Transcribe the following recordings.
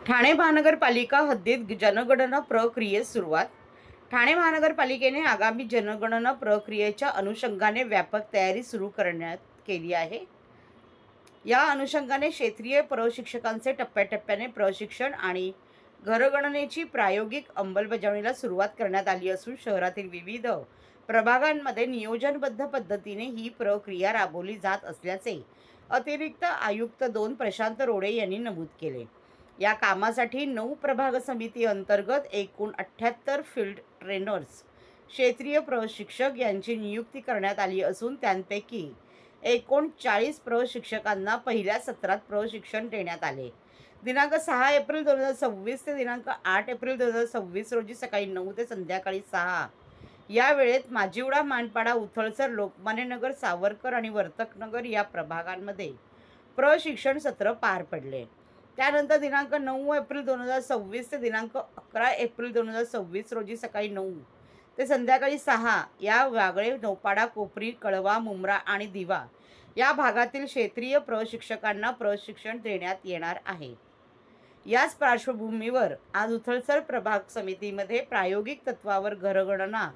ठाणे महानगरपालिका हद्दीत जनगणना प्रक्रियेस सुरुवात. ठाणे महानगरपालिकेने आगामी जनगणना प्रक्रियेच्या अनुषंगाने व्यापक तयारी सुरू करण्यात केली आहे. या अनुषंगाने क्षेत्रीय प्रशिक्षकांचे टप्प्याटप्प्याने प्रशिक्षण आणि घरगणनेची प्रायोगिक अंमलबजावणीला सुरुवात करण्यात आली असून शहरातील विविध प्रभागांमध्ये नियोजनबद्ध पद्धतीने ही प्रक्रिया राबवली जात असल्याचे अतिरिक्त आयुक्त 2 प्रशांत रोडे यांनी नमूद केले. या कामासाठी 9 प्रभाग समिती अंतर्गत एकूण 78 फील्ड ट्रेनर्स क्षेत्रीय प्रशिक्षक यांची नियुक्ती करण्यात आली असून त्यांपैकी एकूण 40 प्रशिक्षकांना पहिल्या सत्रात प्रशिक्षण देण्यात आले. दिनांक 6 एप्रिल 2026 ते दिनांक 8 एप्रिल 2026 रोजी सकाळी 9 ते संध्याकाळी 6 या वेळेत माजिवडा, मानपाडा, उथळसर, लोकमान्यनगर, सावरकर आणि वर्तकनगर या प्रभागांमध्ये प्रशिक्षण सत्र पार पडले. त्यानंतर दिनांक 9 एप्रिल 2026 ते दिनांक 11 एप्रिल 2026 रोजी सकाळी 9 ते संध्याकाळी 6 या वागळे, नौपाडा, कोपरी, कळवा, मुंब्रा आणि दिवा या भागातील क्षेत्रीय प्रशिक्षकांना प्रशिक्षण देण्यात येणार आहे. याच पार्श्वभूमीवर आज उथळसर प्रभाग समितीमध्ये प्रायोगिक तत्वावर घरगणना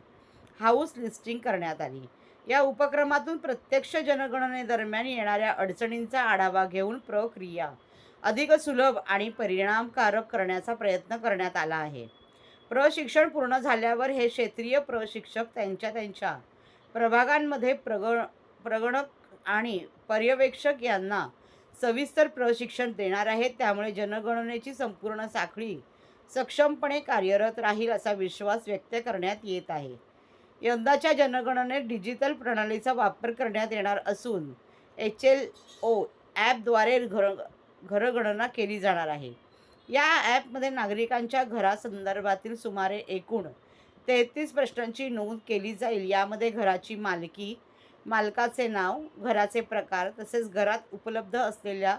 हाऊस लिस्टिंग करण्यात आली. या उपक्रमातून प्रत्यक्ष जनगणनेदरम्यान येणाऱ्या अडचणींचा आढावा घेऊन प्रक्रिया अधिक सुलभ आणि परिणामकारक करण्याचा प्रयत्न करण्यात आला आहे. प्रशिक्षण पूर्ण झाल्यावर हे क्षेत्रीय प्रशिक्षक त्यांच्या प्रभागांमध्ये प्रगणक आणि पर्यवेक्षक यांना सविस्तर प्रशिक्षण देणार आहेत. त्यामुळे जनगणनेची संपूर्ण साखळी सक्षमपणे कार्यरत राहील असा विश्वास व्यक्त करण्यात येत आहे. यंदाच्या जनगणनेत डिजिटल प्रणालीचा वापर करण्यात येणार असून HLO ॲपद्वारे घरगणना केली जाणार आहे. या ॲपमध्ये नागरिकांच्या घरासंदर्भातील सुमारे एकूण 33 प्रश्नांची नोंद केली जाईल. यामध्ये घराची मालकी, मालकाचे नाव, घराचे प्रकार तसेच घरात उपलब्ध असलेल्या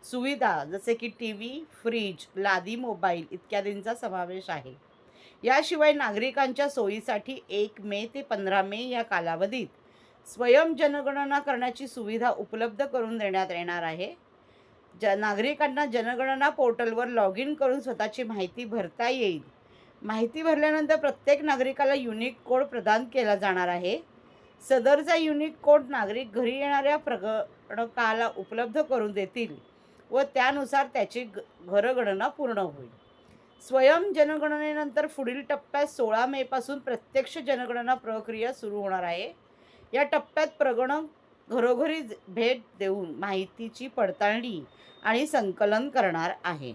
सुविधा जसे की TV, फ्रीज, लादी, मोबाईल इत्यादींचा समावेश आहे. याशिवाय नागरिकांच्या सोयीसाठी 1 मे ते 15 मे या कालावधीत स्वयं जनगणना करण्याची सुविधा उपलब्ध करून देण्यात येणार आहे. नागरिकांना जनगणना पोर्टलवर लॉग इन करून स्वतःची माहिती भरता येईल. माहिती भरल्यानंतर प्रत्येक नागरिकाला युनिक कोड प्रदान केला जाणार आहे. सदरचा युनिक कोड नागरिक घरी येणाऱ्या प्रगणकाला उपलब्ध करून देतील व त्यानुसार त्याची घरगणना पूर्ण होईल. स्वयं जनगणनेनंतर पुढील टप्प्यात 16 मे पासून प्रत्यक्ष जनगणना प्रक्रिया सुरू होणार आहे. या टप्प्यात प्रगणक घरोघरी भेट देऊन माहितीची पडताळणी आणि संकलन करणार आहे.